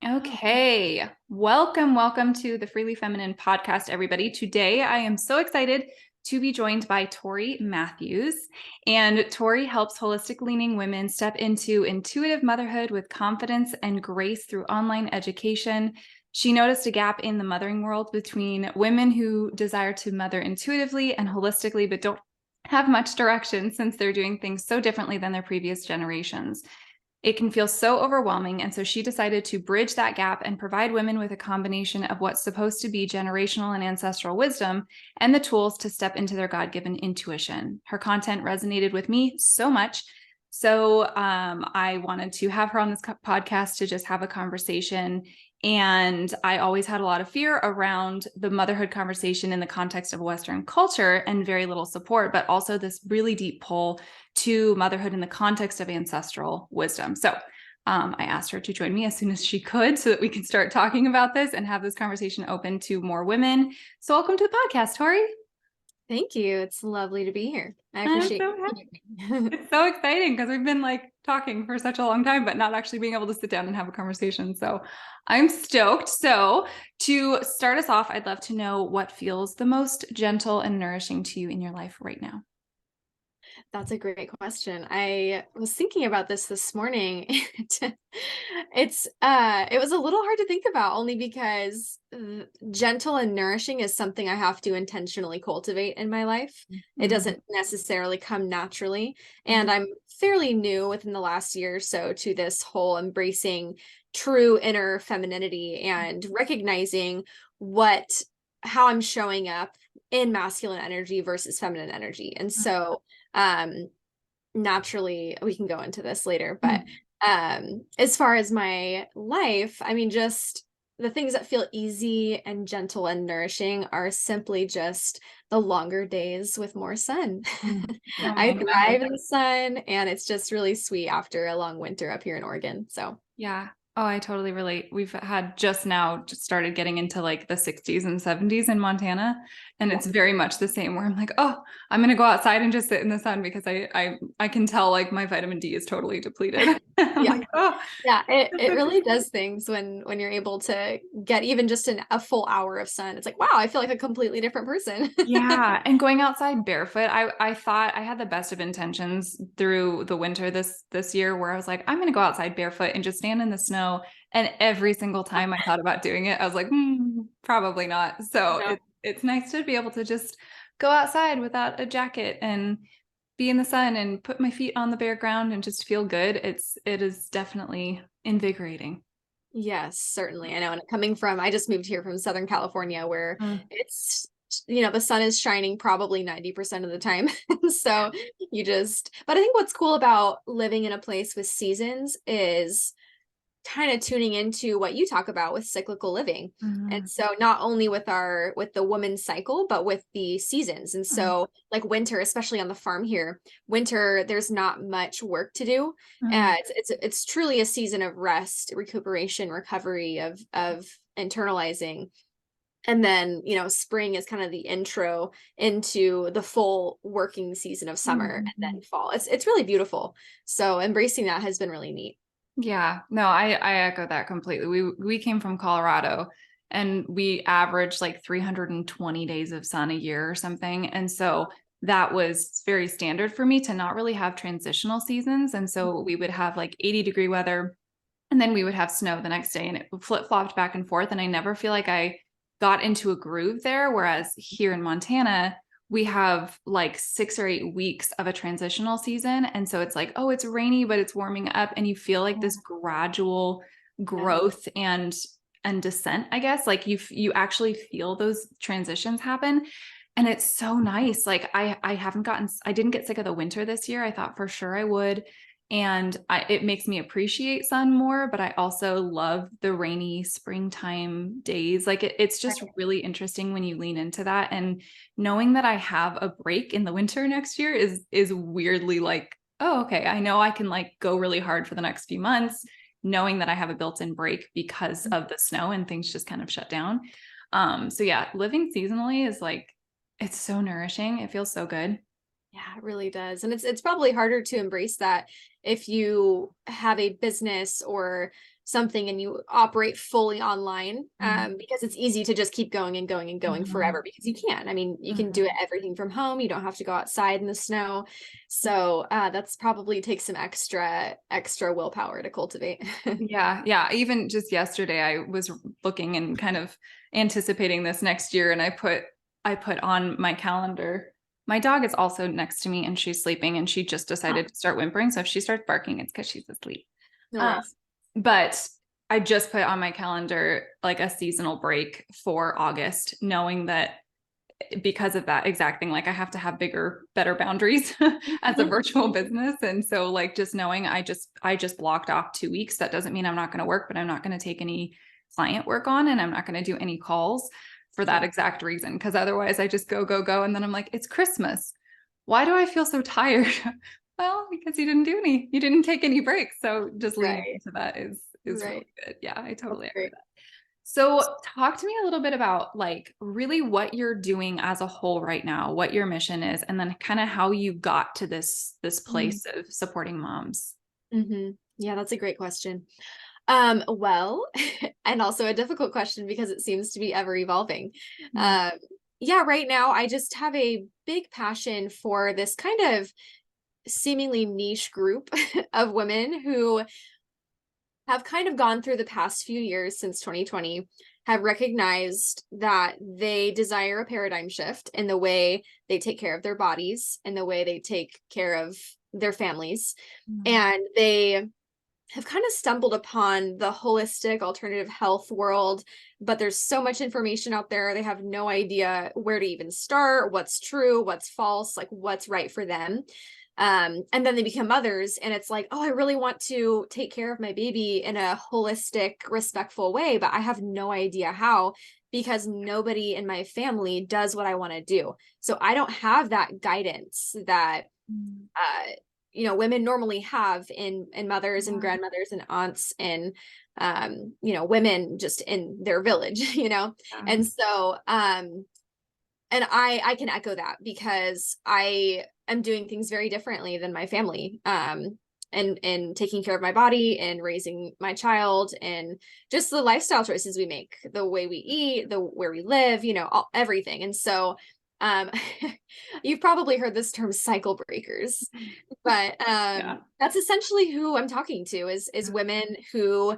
Okay, welcome to the Freely Feminine podcast, everybody. Today, I am so excited to be joined by Tori Matthews. And Tori helps holistic leaning women step into intuitive motherhood with confidence and grace through online education. She noticed a gap in the mothering world between women who desire to mother intuitively and holistically, but don't have much direction since they're doing things so differently than their previous generations. It can feel so overwhelming, and so she decided to bridge that gap and provide women with a combination of what's supposed to be generational and ancestral wisdom and the tools to step into their God-given intuition. Her content resonated with me so much. So I wanted to have her on this podcast to just have a conversation. And I always had a lot of fear around the motherhood conversation in the context of Western culture and very little support, but also this really deep pull to motherhood in the context of ancestral wisdom. So I asked her to join me as soon as she could so that we can start talking about this and have this conversation open to more women. So welcome to the podcast, Tori. Thank you. It's lovely to be here. I I'm appreciate so happy. It's so exciting because we've been like talking for such a long time, but not actually being able to sit down and have a conversation. So I'm stoked. So to start us off, I'd love to know what feels the most gentle and nourishing to you in your life right now. That's a great question. I was thinking about this morning. It was a little hard to think about only because gentle and nourishing is something I have to intentionally cultivate in my life. It Mhm. doesn't necessarily come naturally, Mhm. and I'm fairly new within the last year or so to this whole embracing true inner femininity and recognizing what how I'm showing up in masculine energy versus feminine energy. And so um naturally we can go into this later, but Mhm. as far as my life, I mean, just the things that feel easy and gentle and nourishing are simply just the longer days with more sun. Mhm. Oh I my God. thrive in the sun, and it's just really sweet after a long winter up here in Oregon. So Yeah. Oh, I totally relate. We've had just started getting into like the 60s and 70s in Montana. And yeah. it's very much the same where I'm like, oh, I'm gonna go outside and just sit in the sun because I can tell like my vitamin D is totally depleted. I'm Yeah. like, oh, Yeah, it that's it such really a does things when you're able to get even just a full hour of sun. It's like, wow, I feel like a completely different person. yeah. And going outside barefoot, I thought I had the best of intentions through the winter this year where I was like, I'm gonna go outside barefoot and just stand in the snow. And every single time I thought about doing it, I was like, probably not. So No. it's nice to be able to just go outside without a jacket and be in the sun and put my feet on the bare ground and just feel good. It is definitely invigorating. Yes, certainly. I know. And coming from, I just moved here from Southern California where Mm. it's, the sun is shining probably 90% of the time. So but I think what's cool about living in a place with seasons is kind of tuning into what you talk about with cyclical living. And Mhm. so not only with the woman's cycle, but with the seasons. And Mhm. so like winter, especially on the farm here, winter, there's not much work to do. Mhm. It's truly a season of rest, recuperation, recovery, of internalizing. And then, spring is kind of the intro into the full working season of summer and then Mhm. fall. It's really beautiful. So embracing that has been really neat. Yeah, no, I echo that completely. We came from Colorado and we averaged like 320 days of sun a year or something. And so that was very standard for me to not really have transitional seasons. And so we would have like 80-degree weather and then we would have snow the next day and it flip-flopped back and forth. And I never feel like I got into a groove there. Whereas here in Montana, we have like 6 or 8 weeks of a transitional season. And so it's like, oh, it's rainy, but it's warming up. And you feel like this gradual Yeah. growth and descent, I guess. Like you actually feel those transitions happen. And it's so nice. Like I didn't get sick of the winter this year. I thought for sure I would. And it makes me appreciate sun more, but I also love the rainy springtime days. Like it's just really interesting when you lean into that. And knowing that I have a break in the winter next year is weirdly like, oh, okay, I know I can like go really hard for the next few months, knowing that I have a built-in break because of the snow and things just kind of shut down. So yeah, living seasonally is like it's so nourishing. It feels so good. Yeah, it really does. And it's probably harder to embrace that if you have a business or something and you operate fully online, because it's easy to just keep going and going and going forever, because you can. I mean, you can do it everything from home. You don't have to go outside in the snow. So that's probably takes some extra willpower to cultivate. Yeah. Yeah. Even just yesterday, I was looking and kind of anticipating this next year, and I put on my calendar. My dog is also next to me and she's sleeping, and she just decided to start whimpering. So if she starts barking, it's because she's asleep. No Um, worries. but I just put on my calendar like a seasonal break for August, knowing that because of that exact thing, like I have to have better boundaries as a virtual business. And so like just knowing I just blocked off 2 weeks. That doesn't mean I'm not going to work, but I'm not going to take any client work on, and I'm not going to do any calls for that exact reason. Cause otherwise I just go, go, go. And then I'm like, it's Christmas. Why do I feel so tired? Well, because you didn't take any breaks. So just leaning Right. into that is Right. really good. Yeah, I That's totally agree. great. So talk to me a little bit about like really what you're doing as a whole right now, what your mission is, and then kind of how you got to this place of supporting moms. Yeah, that's a great question. Well, and also a difficult question because it seems to be ever evolving. Mm. Um, yeah, right now I just have a big passion for this kind of seemingly niche group of women who have kind of gone through the past few years since 2020, have recognized that they desire a paradigm shift in the way they take care of their bodies and the way they take care of their families. Mm. And they have kind of stumbled upon the holistic alternative health world, but there's so much information out there. They have no idea where to even start, what's true, what's false, like what's right for them. And then they become mothers, and it's like, oh, I really want to take care of my baby in a holistic, respectful way, but I have no idea how, because nobody in my family does what I want to do. So I don't have that guidance that Mm. women normally have in mothers and Yeah. grandmothers and aunts and women just in their village. Yeah. And so and I can echo that because I am doing things very differently than my family, and taking care of my body and raising my child, and just the lifestyle choices we make, the way we eat, the where we live, everything. And so you've probably heard this term cycle breakers, but Yeah. that's essentially who I'm talking to, is women who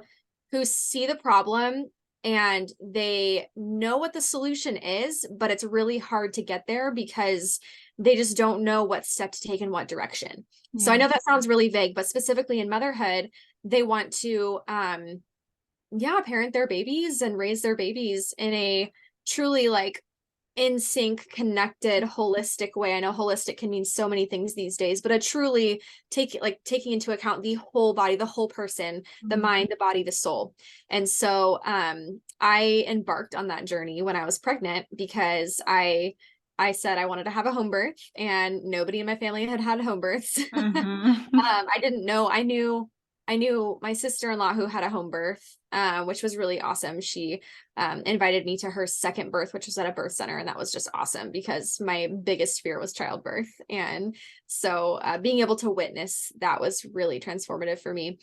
see the problem and they know what the solution is, but it's really hard to get there because they just don't know what step to take in what direction. So I Yeah. know that sounds really vague, but specifically in motherhood, they want to parent their babies and raise their babies in a truly like in sync, connected, holistic way. I know holistic can mean so many things these days, but a truly taking into account the whole body, the whole person, the Mm. mind, the body, the soul. And so I embarked on that journey when I was pregnant because I said I wanted to have a home birth, and nobody in my family had had home births. Mhm. I didn't know. I knew my sister-in-law who had a home birth, which was really awesome. She invited me to her second birth, which was at a birth center, and that was just awesome because my biggest fear was childbirth. And so being able to witness that was really transformative for me,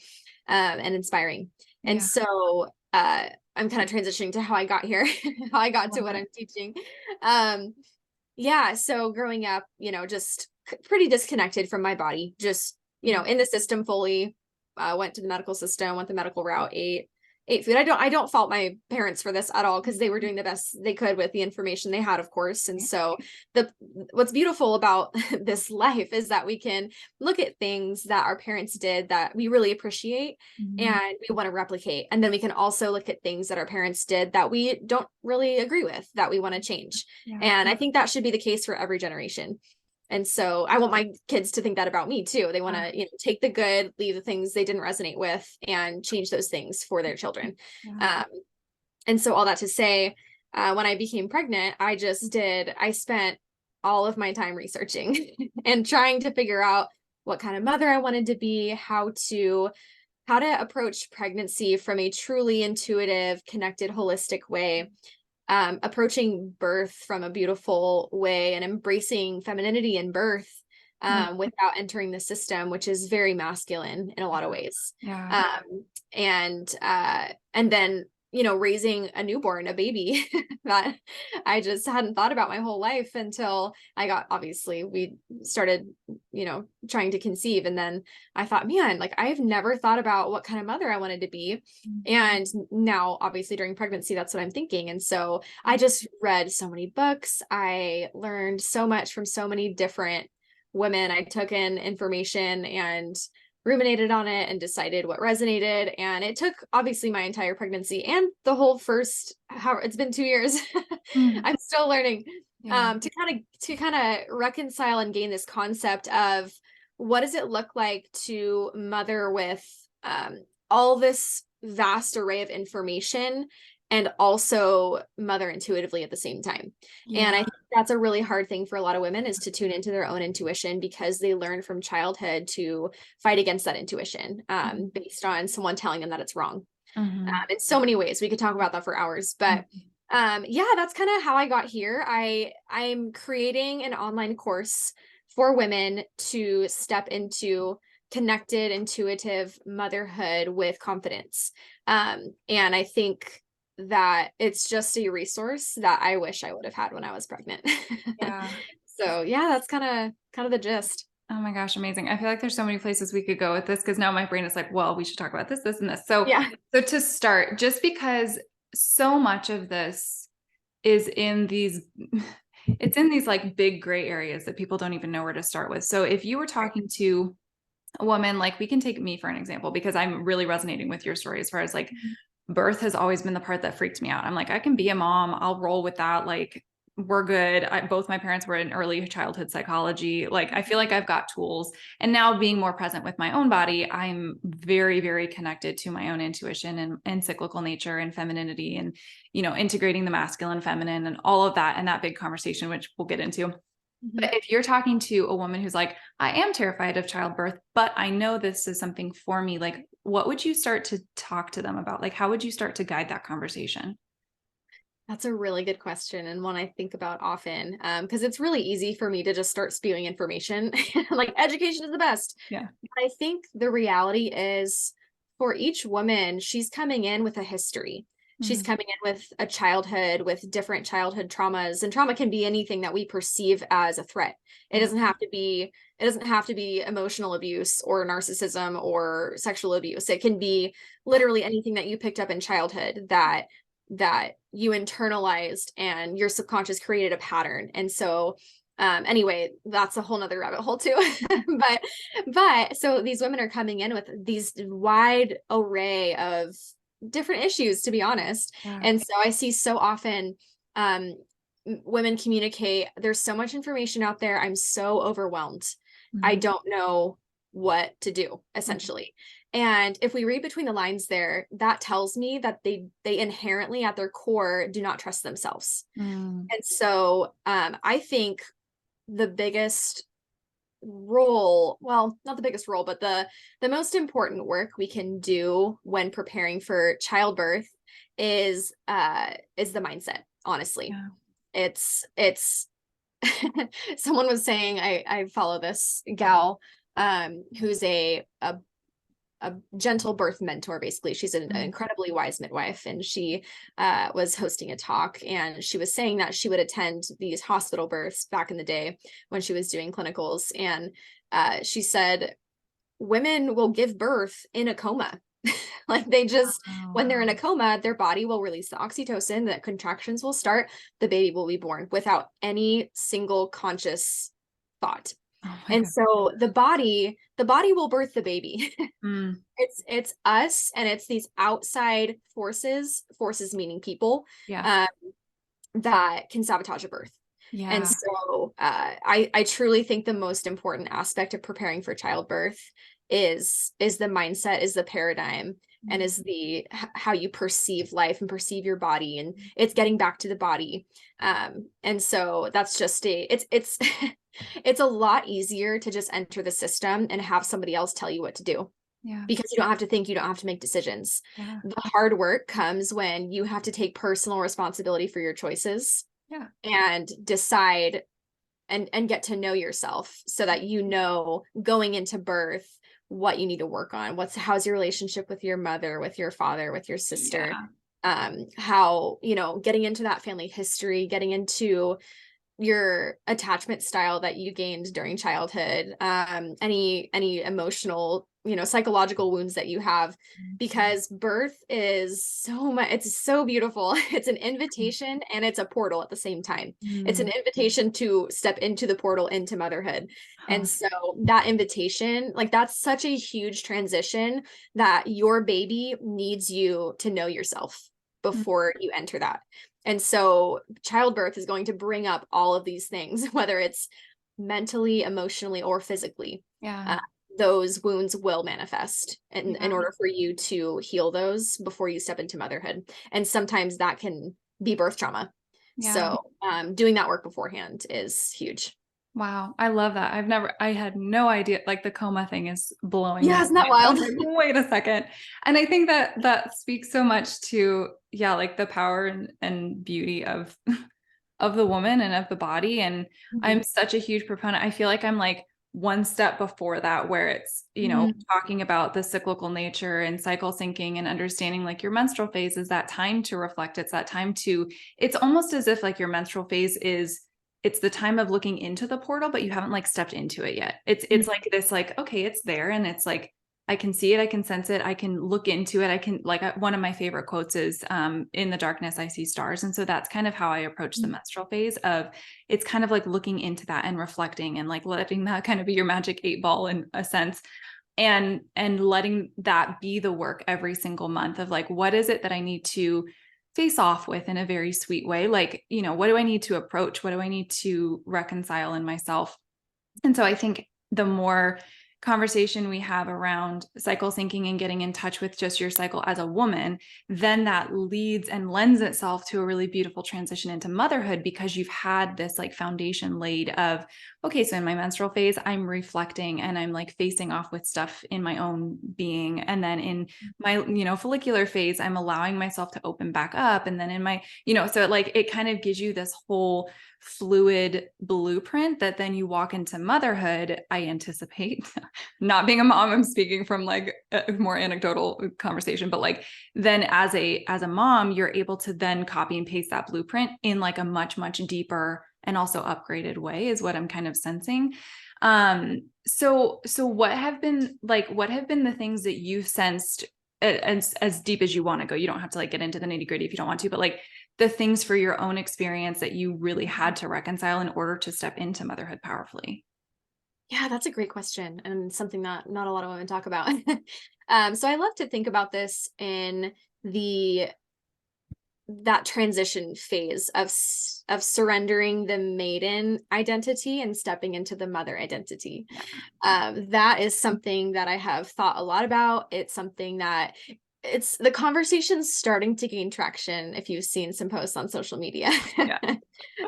and inspiring. And Yeah. so I'm kind of transitioning to how I got here, how I got to Love what it. I'm teaching. Yeah, so growing up, just pretty disconnected from my body, just, in the system fully, went to the medical system, went the medical route, ate food. I don't fault my parents for this at all because they were doing the best they could with the information they had, of course. And so what's beautiful about this life is that we can look at things that our parents did that we really appreciate Mhm. and we want to replicate. And then we can also look at things that our parents did that we don't really agree with, that we want to change. Yeah. And I think that should be the case for every generation. And so I want my kids to think that about me too. They want Yeah. to, take the good, leave the things they didn't resonate with, and change those things for their children. Yeah. Um, and so all that to say, when I became pregnant, I spent all of my time researching and trying to figure out what kind of mother I wanted to be, how to approach pregnancy from a truly intuitive, connected, holistic way, approaching birth from a beautiful way and embracing femininity in birth, without entering the system, which is very masculine in a lot of ways. Yeah. And then, you know, raising a newborn, a baby that I just hadn't thought about my whole life until obviously we started, you know, trying to conceive. And then I thought, man, like I've never thought about what kind of mother I wanted to be. And now obviously during pregnancy, that's what I'm thinking. And so I just read so many books. I learned so much from so many different women. I took in information and ruminated on it and decided what resonated. And it took obviously my entire pregnancy and the whole it's been 2 years. Mm. I'm still learning Yeah. to kind of reconcile and gain this concept of what does it look like to mother with all this vast array of information and also mother intuitively at the same time. And I think that's a really hard thing for a lot of women, is to tune into their own intuition, because they learn from childhood to fight against that intuition based on someone telling them that it's wrong. In so many ways. We could talk about that for hours, but yeah, that's kind of how I got here. I'm creating an online course for women to step into connected, intuitive motherhood with confidence. And I think that it's just a resource that I wish I would have had when I was pregnant. Yeah. So yeah, that's kind of the gist. Oh my gosh, amazing. I feel like there's so many places we could go with this, because now my brain is like, well, we should talk about this, this, and this. So, Yeah. so to start, just because so much of this is in these, it's in these like big gray areas that people don't even know where to start with. So if you were talking to a woman, like we can take me for an example, because I'm really resonating with your story as far as like birth has always been the part that freaked me out. I'm like, I can be a mom. I'll roll with that. Like, we're good. Both my parents were in early childhood psychology. Like, I feel like I've got tools. And now being more present with my own body, I'm very, very connected to my own intuition and cyclical nature and femininity, and, you know, integrating the masculine, feminine, and all of that, and that big conversation, which we'll get into. But if you're talking to a woman who's like, I am terrified of childbirth, but I know this is something for me, like, what would you start to talk to them about? Like, how would you start to guide that conversation? That's a really good question, and one I think about often, because it's really easy for me to just start spewing information like education is the best. Yeah. But I think the reality is, for each woman, she's coming in with a history. She's coming in with a childhood, with different childhood traumas, and trauma can be anything that we perceive as a threat. It doesn't have to be, it doesn't have to be emotional abuse or narcissism or sexual abuse. It can be literally anything that you picked up in childhood that you internalized and your subconscious created a pattern. And so anyway, that's a whole nother rabbit hole too. but so these women are coming in with these wide array of different issues, to be honest. Yeah. And so I see so often women communicate, there's so much information out there, I'm so overwhelmed. I don't know what to do, essentially. And if we read between the lines there, that tells me that they inherently at their core do not trust themselves. And so I think the biggest role, well, not the biggest role, but the most important work we can do when preparing for childbirth is the mindset, honestly. It's someone was saying, I follow this gal who's a gentle birth mentor. Basically, she's an incredibly wise midwife, and she was hosting a talk, and she was saying that she would attend these hospital births back in the day when she was doing clinicals, and she said women will give birth in a coma. Like they just, when they're in a coma, their body will release the oxytocin, the contractions will start, the baby will be born without any single conscious thought. And God. so the body will birth the baby. It's us, and it's these outside forces meaning people, that can sabotage a birth. And so I truly think the most important aspect of preparing for childbirth is the mindset, is the paradigm, and is the how you perceive life and perceive your body, and it's getting back to the body. And so that's just it's it's a lot easier to just enter the system and have somebody else tell you what to do. Because you don't have to think, you don't have to make decisions. The hard work comes when you have to take personal responsibility for your choices and decide and get to know yourself so that you know going into birth what you need to work on. How's your relationship with your mother, with your father, with your sister? Yeah. How, getting into that family history, getting into your attachment style that you gained during childhood, any emotional, psychological wounds that you have, because birth is so much, it's so beautiful. It's an invitation and it's a portal at the same time. It's an Mm. invitation to step into the portal into motherhood. Huh. And so that invitation, like, that's such a huge transition that your baby needs you to know yourself Mm. before you enter that. And so childbirth is going to bring up all of these things, whether it's mentally, emotionally, or physically. Yeah. Uh, those wounds will manifest in Yeah. order for you to heal those before you step into motherhood. And sometimes that can be birth trauma. Yeah. So doing that work beforehand is huge. Wow. I love that. I had no idea. Like the coma thing is blowing my Yeah, isn't that mind. I wild? was like, wait a second. And I think that that speaks so much to, yeah, like the power and beauty of of the woman and of the body. And I'm such a huge proponent. I feel like I'm like one step before that, where it's, talking about the cyclical nature and cycle syncing and understanding like your menstrual phase is that time to reflect. It's that time to, it's almost as if like your menstrual phase is, it's the time of looking into the portal, but you haven't like stepped into it yet. It's like this, like, okay, it's there. And it's like, I can see it, I can sense it, I can look into it. I can, like, one of my favorite quotes is, in the darkness, I see stars. And so that's kind of how I approach the menstrual phase of, it's kind of like looking into that and reflecting and like letting that kind of be your magic 8 ball in a sense. And letting that be the work every single month of like, what is it that I need to face off with in a very sweet way? Like, what do I need to approach? What do I need to reconcile in myself? And so I think the more conversation we have around cycle syncing and getting in touch with just your cycle as a woman, then that leads and lends itself to a really beautiful transition into motherhood, because you've had this like foundation laid of, okay, so in my menstrual phase, I'm reflecting and I'm like facing off with stuff in my own being. And then in my, follicular phase, I'm allowing myself to open back up. And then in my, so like it kind of gives you this whole fluid blueprint that then you walk into motherhood. I anticipate, not being a mom, I'm speaking from like a more anecdotal conversation, but like then as a mom, you're able to then copy and paste that blueprint in like a much, much deeper and also upgraded way, is what I'm kind of sensing. So what have been the things that you've sensed, as deep as you want to go? You don't have to like get into the nitty gritty if you don't want to, but like the things for your own experience that you really had to reconcile in order to step into motherhood powerfully. Yeah, that's a great question, and something that not a lot of women talk about. So I love to think about this in the that transition phase of surrendering the maiden identity and stepping into the mother identity. That is something that I have thought a lot about. It's something that it's the conversation's starting to gain traction if you've seen some posts on social media. Yeah.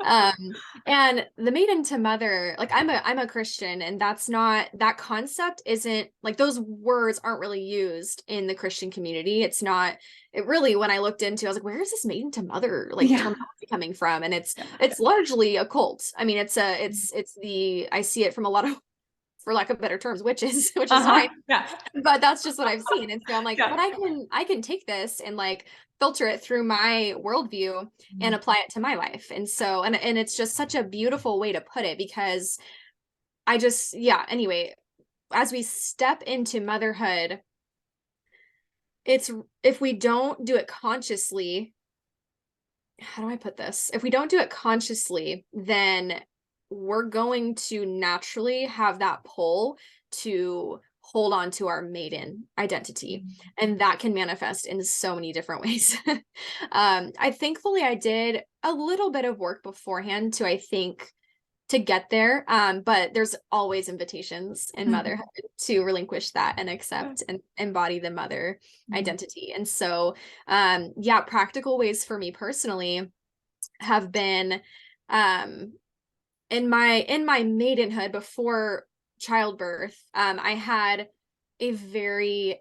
um and the maiden to mother, like, I'm a Christian, and that's not, that concept isn't like, those words aren't really used in the Christian community. It's not, it really, when I looked into, I was like, where is this maiden to mother like Yeah. terminology coming from? And it's Yeah. largely a cult. I mean, it's the, I see it from a lot of, for lack of better terms, witches, which is Uh-huh. fine, Yeah. but that's just what I've seen. And so I'm like, Yeah. but I can take this and like filter it through my worldview and apply it to my life. And so, and it's just such a beautiful way to put it, because yeah, anyway, as we step into motherhood, it's, if we don't do it consciously, how do I put this? If we don't do it consciously, then we're going to naturally have that pull to hold on to our maiden identity. And that can manifest in so many different ways. I thankfully I did a little bit of work beforehand to, I think, to get there. But there's always invitations in motherhood to relinquish that and accept and embody the mother identity. And so, yeah, practical ways for me personally have been, um, in my maidenhood before childbirth, I had a very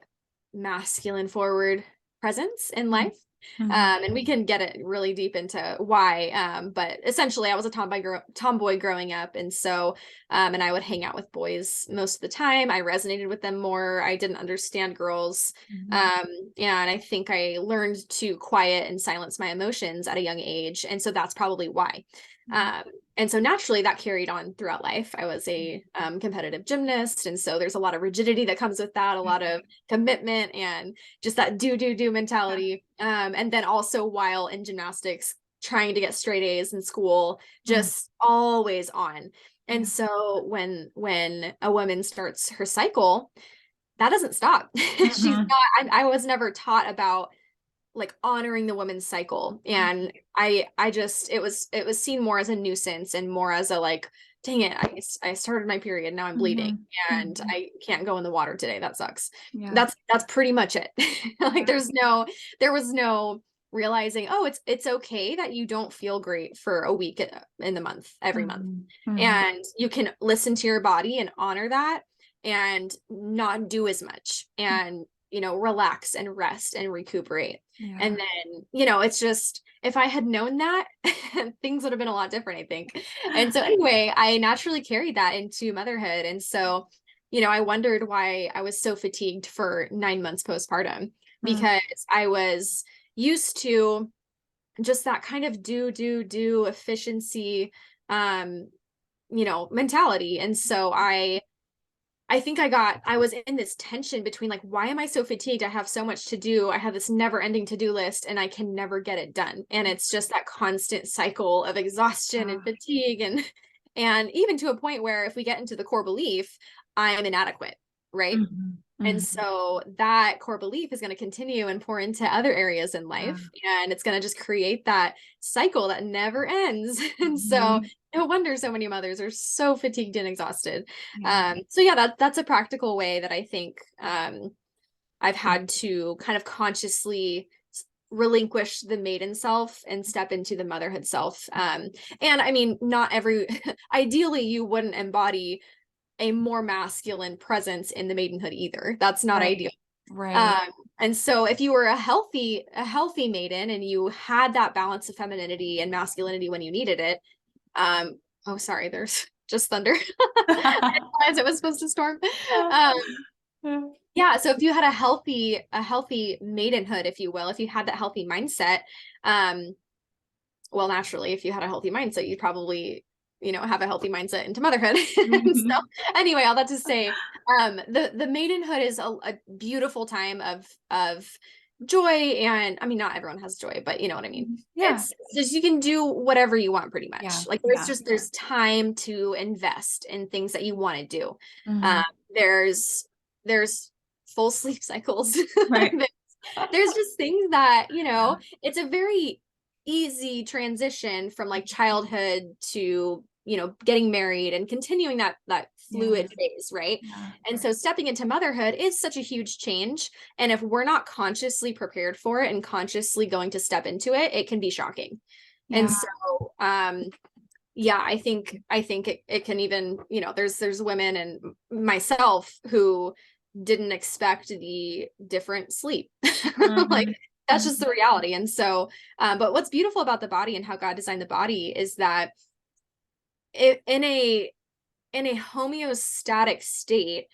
masculine forward presence in life. And we can get it really deep into why. But essentially I was a tomboy growing up. And so, and I would hang out with boys most of the time. I resonated with them more. I didn't understand girls. And I think I learned to quiet and silence my emotions at a young age. And so that's probably why. And so naturally that carried on throughout life. I was a competitive gymnast. And so there's a lot of rigidity that comes with that, a lot of commitment and just that do mentality. And then also while in gymnastics, trying to get straight A's in school, just always on. And so when a woman starts her cycle, that doesn't stop. She's not, I was never taught about like honoring the woman's cycle. And I just, it was seen more as a nuisance and more as a like, dang it, I started my period, now I'm bleeding and I can't go in the water today. That sucks. That's pretty much it. Like there was no realizing, oh, it's okay that you don't feel great for a week in the month, every month. And you can listen to your body and honor that and not do as much and relax and rest and recuperate. And then, it's just, if I had known that, things would have been a lot different, I think. And so anyway, I naturally carried that into motherhood. And so, I wondered why I was so fatigued for 9 months postpartum, because I was used to just that kind of do efficiency, mentality. And so I think I was in this tension between like, why am I so fatigued? I have so much to do. I have this never ending to-do list and I can never get it done. And it's just that constant cycle of exhaustion and fatigue. And even to a point where if we get into the core belief, I am inadequate. Right. And so that core belief is going to continue and pour into other areas in life. And it's going to just create that cycle that never ends. And so no wonder so many mothers are so fatigued and exhausted. So that's a practical way that I think I've had to kind of consciously relinquish the maiden self and step into the motherhood self. And I mean, ideally you wouldn't embody a more masculine presence in the maidenhood either. That's not ideal. Right. And so if you were a healthy maiden and you had that balance of femininity and masculinity when you needed it, oh, sorry, there's just thunder. As it was supposed to storm. Yeah. So if you had a healthy maidenhood, if you will, if you had that healthy mindset, well, naturally, if you had a healthy mindset, you'd probably have a healthy mindset into motherhood. So anyway, all that to say, the maidenhood is a beautiful time of joy. And I mean, not everyone has joy, but you know what I mean? It's just, you can do whatever you want pretty much. Like there's time to invest in things that you want to do. There's full sleep cycles. Right. There's just things that, it's a very easy transition from like childhood to getting married and continuing that fluid phase, right? And so stepping into motherhood is such a huge change, and if we're not consciously prepared for it and consciously going to step into it, it can be shocking. And so I think it can even, there's women and myself who didn't expect the different sleep. Like that's just the reality. And so, but what's beautiful about the body and how God designed the body is that in a homeostatic state,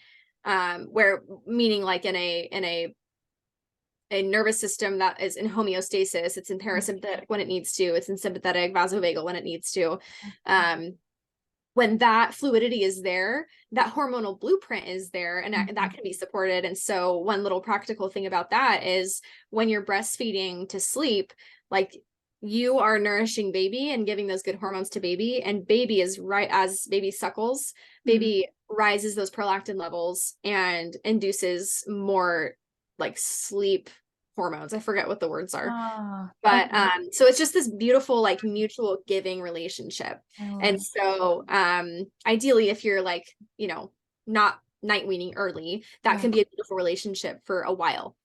where meaning like in a nervous system that is in homeostasis, it's in parasympathetic when it needs to, it's in sympathetic vasovagal when it needs to. When that fluidity is there, that hormonal blueprint is there, and that can be supported. And so one little practical thing about that is when you're breastfeeding to sleep, like you are nourishing baby and giving those good hormones to baby, and baby is right as baby suckles, baby rises those prolactin levels and induces more like sleep hormones. I forget what the words are. But so it's just this beautiful like mutual giving relationship. And so ideally if you're like not night weaning early, that can be a beautiful relationship for a while,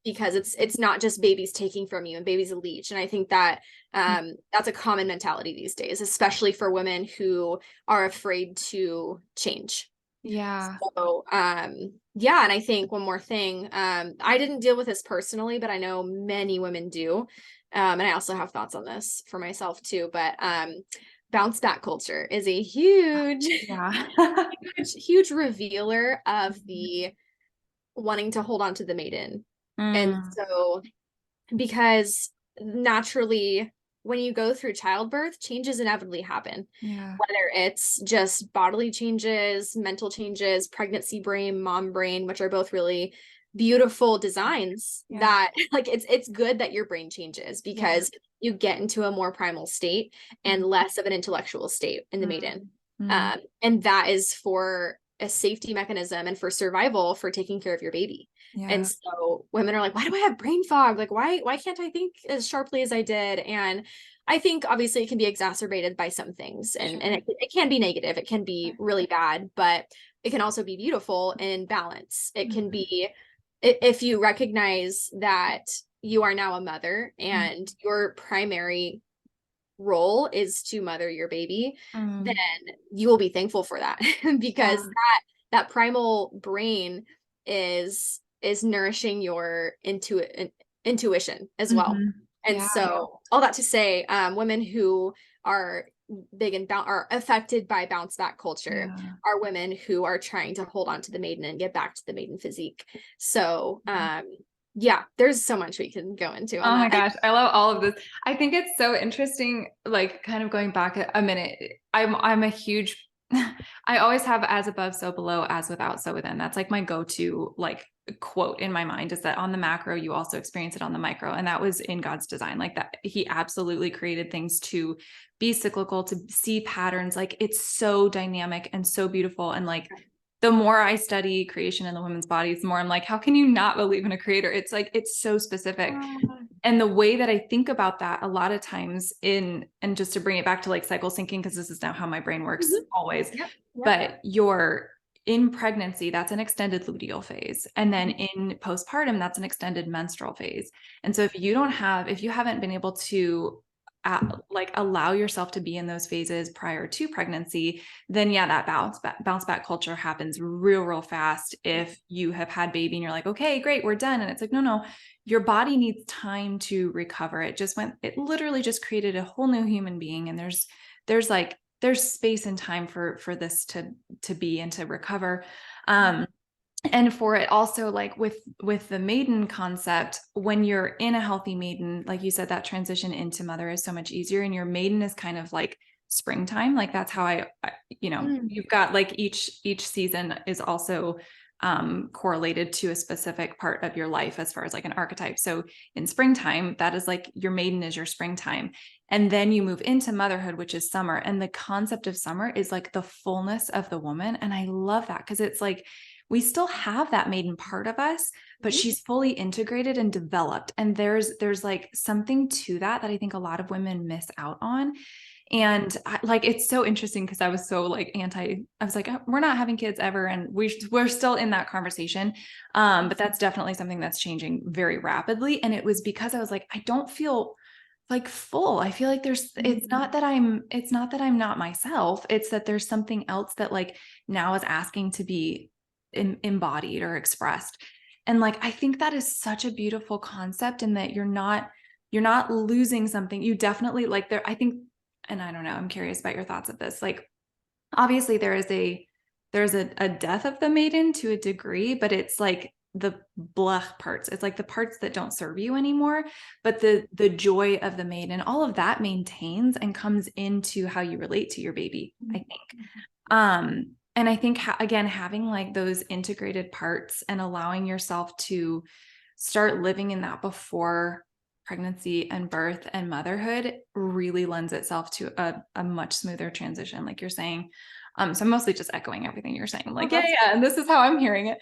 because it's not just babies taking from you and baby's a leech. And I think that that's a common mentality these days, especially for women who are afraid to change. Yeah. So, yeah, and I think one more thing, I didn't deal with this personally, but I know many women do. And I also have thoughts on this for myself too, but bounce back culture is a huge, Yeah. huge revealer of the wanting to hold on to the maiden. And Mm, so, because naturally, when you go through childbirth, changes inevitably happen, yeah. whether it's just bodily changes, mental changes, pregnancy brain, mom brain, which are both really beautiful designs Yeah. that like it's good that your brain changes Yeah. because you get into a more primal state and Mm, less of an intellectual state in the mm, maiden. mm. And that is for a safety mechanism and for survival for taking care of your baby. And Yeah. so women are like, why do I have brain fog? Like, why can't I think as sharply as I did? And I think obviously it can be exacerbated by some things and Sure. it can be negative. It can be really bad, but it can also be beautiful in balance. It can Mhm, be if you recognize that you are now a mother mm, and your primary role is to mother your baby, then mm. you will be thankful for that because Yeah. that primal brain is nourishing your intuition as well. Mhm. And Yeah. so all that to say, women who are big and are affected by bounce back culture Yeah. are women who are trying to hold on to the maiden and get back to the maiden physique. So yeah, there's so much we can go into on Oh my that. gosh, I love all of this. I think it's so interesting, like kind of going back a minute. I'm a huge I always have as above, so below, as without, so within. That's like my go-to like quote in my mind is that on the macro, you also experience it on the micro. And that was in God's design. Like that he absolutely created things to be cyclical, to see patterns. Like it's so dynamic and so beautiful. And like the more I study creation in the women's bodies, the more I'm like, how can you not believe in a creator? It's like, it's so specific. And the way that I think about that a lot of times and just to bring it back to like cycle syncing, because this is now how my brain works Mhm. always, Yep. Yep. but you're in pregnancy, that's an extended luteal phase. And then Mhm. in postpartum, that's an extended menstrual phase. And so if you haven't been able to like allow yourself to be in those phases prior to pregnancy, then yeah, that bounce back culture happens real fast. If you have had baby and you're like, okay, great, we're done. And it's like, no, your body needs time to recover. It literally just created a whole new human being. And there's space and time for this to be and to recover. And for it also, like with the maiden concept, when you're in a healthy maiden, like you said, that transition into mother is so much easier, and your maiden is kind of like springtime. Like that's how Mm. you've got like each season is also correlated to a specific part of your life as far as like an archetype. So in springtime, that is like your maiden is your springtime. And then you move into motherhood, which is summer. And the concept of summer is like the fullness of the woman. And I love that because it's like we still have that maiden part of us, but Mhm. she's fully integrated and developed. And there's like something to that I think a lot of women miss out on. And like it's so interesting because I was so like I was like, oh, we're not having kids ever, and we're still in that conversation. But that's definitely something that's changing very rapidly. And it was because I was like, I don't feel like full. I feel like it's not that I'm not myself. It's that there's something else that like now is asking to be embodied or expressed. And like I think that is such a beautiful concept, in that you're not losing something. You definitely like there, I think, and I don't know, I'm curious about your thoughts of this. Like obviously there's a death of the maiden to a degree, but it's like the blah parts. It's like the parts that don't serve you anymore, but the joy of the maiden, all of that maintains and comes into how you relate to your baby, I think. And I think again, having like those integrated parts and allowing yourself to start living in that before pregnancy and birth and motherhood really lends itself to a much smoother transition, like you're saying. So I'm mostly just echoing everything you're saying. I'm Oh, like, yeah, and this is how I'm hearing it.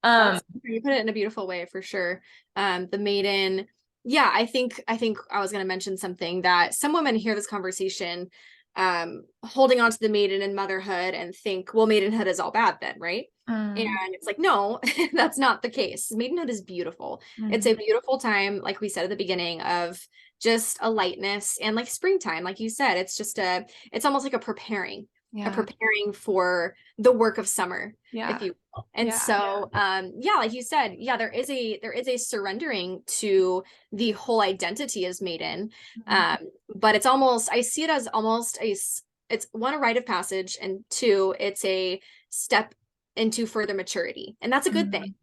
Um, you put it in a beautiful way for sure. The maiden, yeah, I think I was going to mention something that some women hear this conversation, holding on to the maiden and motherhood and think, well, maidenhood is all bad then, right? And mm, it's like, no, that's not the case. Maidenhood is beautiful. It's a mhm, beautiful time, like we said at the beginning, of just a lightness and like springtime, like you said, it's almost like a preparing. preparing for the work of summer, Yeah. if you will. And Yeah. so, yeah, like you said, yeah, there is a surrendering to the whole identity as maiden. But it's almost, I see it as almost it's one, a rite of passage, and two, it's a step into further maturity. And that's a good thing.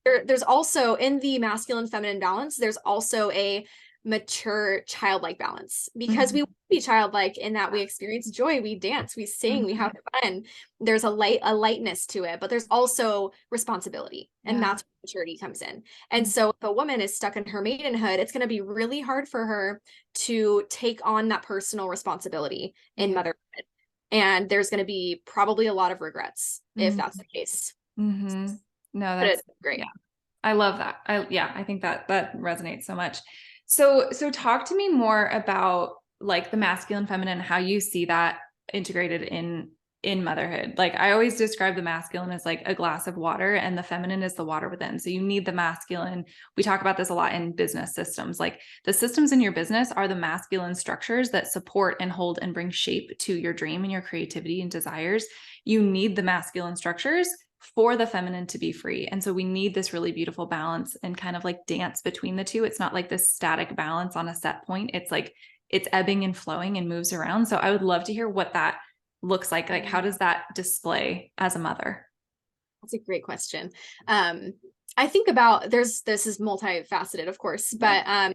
There's also, in the masculine feminine balance, there's also a mature childlike balance, because we want to be childlike in that we experience joy, we dance, we sing, we have fun. There's a lightness to it, but there's also responsibility, and that's where maturity comes in. And so if a woman is stuck in her maidenhood, it's going to be really hard for her to take on that personal responsibility in motherhood, and there's going to be probably a lot of regrets if that's the case. No, that's great. Yeah, I love that. I think that resonates so much. So talk to me more about like the masculine, feminine, how you see that integrated in motherhood. Like I always describe the masculine as like a glass of water, and the feminine is the water within. So you need the masculine. We talk about this a lot in business systems. Like the systems in your business are the masculine structures that support and hold and bring shape to your dream and your creativity and desires. You need the masculine structures for the feminine to be free. And so we need this really beautiful balance and kind of like dance between the two. It's not like this static balance on a set point. It's like it's ebbing and flowing and moves around. So I would love to hear what that looks like. Like, how does that display as a mother? That's a great question. I think about, this is multifaceted, of course, but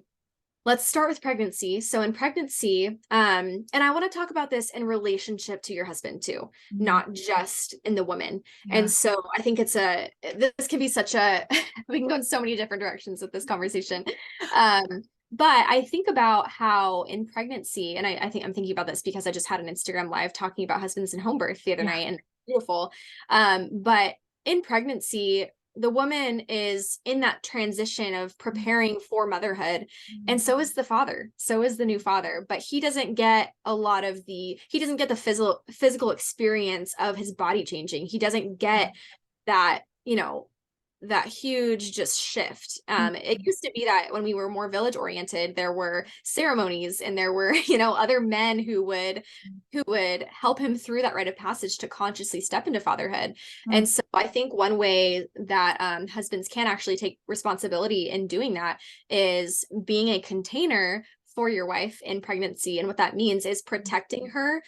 let's start with pregnancy. So in pregnancy, and I want to talk about this in relationship to your husband too, not just in the woman. And so I think this can be such a, we can go in so many different directions with this conversation. But I think about how in pregnancy, and I think I'm thinking about this because I just had an Instagram live talking about husbands and home birth the other night, and beautiful. But in pregnancy, the woman is in that transition of preparing for motherhood, and so is the father, so is the new father, but he doesn't get the physical experience of his body changing. He doesn't get that, that huge just shift. It used to be that when we were more village oriented, there were ceremonies, and there were, other men who would help him through that rite of passage to consciously step into fatherhood. And so I think one way that husbands can actually take responsibility in doing that is being a container for your wife in pregnancy. And what that means is protecting her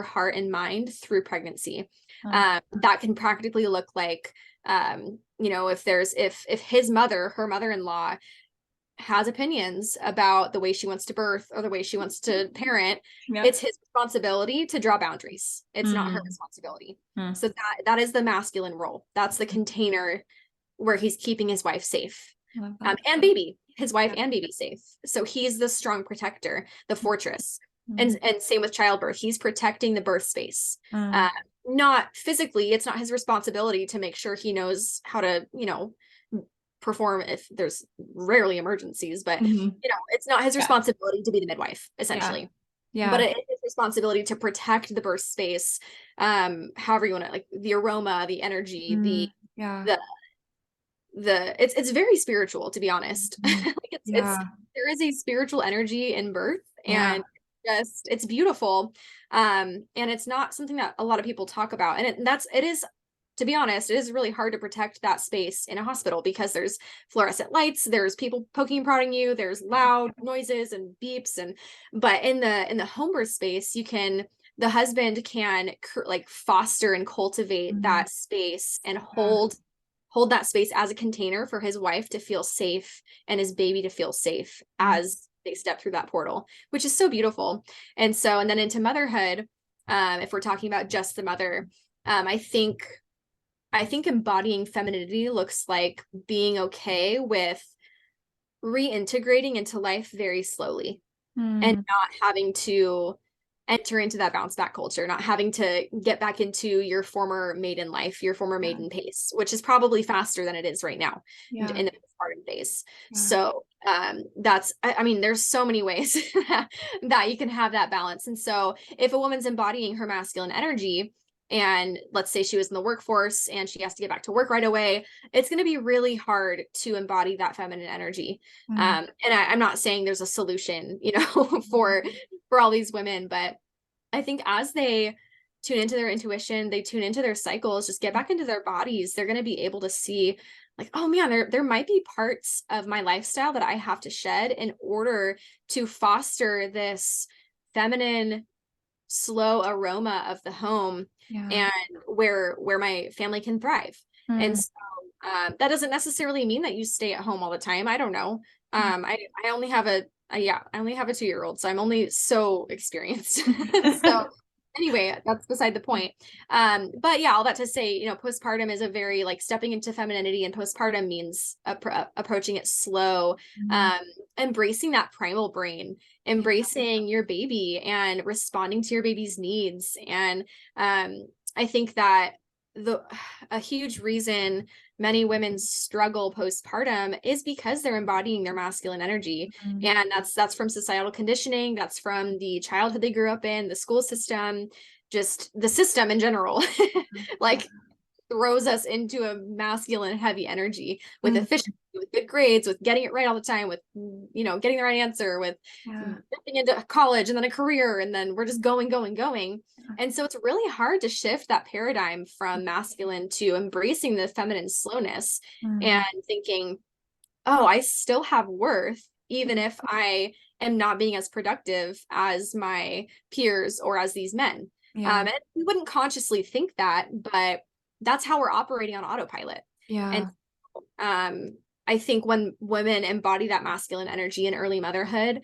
heart and mind through pregnancy. That can practically look like, if her mother-in-law has opinions about the way she wants to birth or the way she wants to parent, it's his responsibility to draw boundaries. It's not her responsibility. So that is the masculine role. That's the container where he's keeping his wife safe, and his wife and baby safe. So he's the strong protector, the fortress. And same with childbirth. He's protecting the birth space. Not physically, it's not his responsibility to make sure he knows how to, perform if there's rarely emergencies, but it's not his responsibility to be the midwife, essentially. But it is his responsibility to protect the birth space, however you want to, like the aroma, the energy, it's very spiritual, to be honest. There is a spiritual energy in birth, and it's beautiful. And it's not something that a lot of people talk about. And it is, to be honest, it is really hard to protect that space in a hospital, because there's fluorescent lights, there's people poking and prodding you, there's loud noises and beeps. But in the home birth space, the husband can like foster and cultivate that space and hold that space as a container for his wife to feel safe and his baby to feel safe as they step through that portal, which is so beautiful. And then into motherhood, if we're talking about just the mother, I think embodying femininity looks like being okay with reintegrating into life very slowly, and not having to enter into that bounce back culture, not having to get back into your former maiden life, your former maiden pace, which is probably faster than it is right now in the postpartum phase. So there's so many ways that you can have that balance. And so if a woman's embodying her masculine energy, and let's say she was in the workforce and she has to get back to work right away, it's going to be really hard to embody that feminine energy. And I'm not saying there's a solution, for all these women, but I think as they tune into their intuition, they tune into their cycles, just get back into their bodies, they're going to be able to see like, oh man, there might be parts of my lifestyle that I have to shed in order to foster this feminine, slow aroma of the home, Yeah. and where my family can thrive. And Mm. so that doesn't necessarily mean that you stay at home all the time. I don't know. I only have I only have a 2-year-old, so I'm only so experienced. So anyway, that's beside the point. But yeah, all that to say, postpartum is a very like stepping into femininity, and postpartum means approaching it slow, Mm. embracing that primal brain, embracing your baby and responding to your baby's needs. And I think that a huge reason many women struggle postpartum is because they're embodying their masculine energy. Mm. And that's from societal conditioning, that's from the childhood they grew up in, the school system, just the system in general. Yeah. Like throws us into a masculine heavy energy with Mm. efficiency, with good grades, with getting it right all the time, with getting the right answer, with Yeah. getting into college and then a career, and then we're just going. And so it's really hard to shift that paradigm from masculine to embracing the feminine slowness Mm. and thinking, oh, I still have worth even if I am not being as productive as my peers or as these men. Yeah. And we wouldn't consciously think that, but that's how we're operating on autopilot. And Yeah. I think when women embody that masculine energy in early motherhood,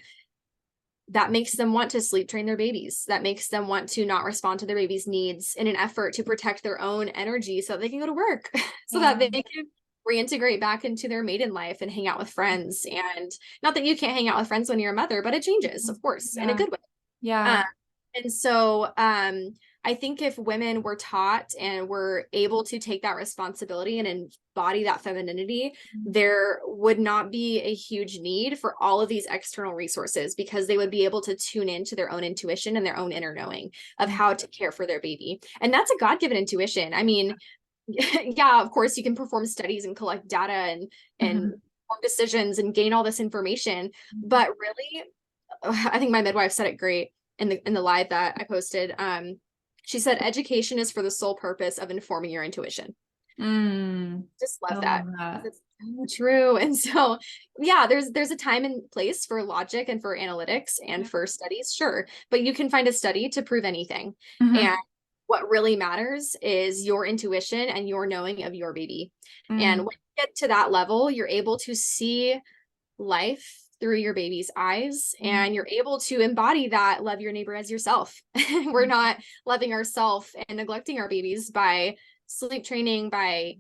that makes them want to sleep train their babies. That makes them want to not respond to their baby's needs in an effort to protect their own energy so that they can go to work, so that Yeah. they can reintegrate back into their maiden life and hang out with friends. And not that you can't hang out with friends when you're a mother, but it changes, of course, in a Yeah. good way. Yeah. Um, and so I think if women were taught and were able to take that responsibility and embody that femininity, there would not be a huge need for all of these external resources, because they would be able to tune into their own intuition and their own inner knowing of how to care for their baby. And that's a God-given intuition. I mean, yeah, of course you can perform studies and collect data and Mhm. form decisions and gain all this information, but really, I think my midwife said it great in the live that I posted. She said education is for the sole purpose of informing your intuition. Mm. Just I love love that. that. It's so true. And so yeah, there's a time and place for logic and for analytics and Yeah. for studies, sure, but you can find a study to prove anything. And Mhm. what really matters is your intuition and your knowing of your baby. And Mm. when you get to that level, you're able to see life through your baby's eyes, Mm. and you're able to embody that love your neighbor as yourself. We're not loving ourselves and neglecting our babies by sleep training, by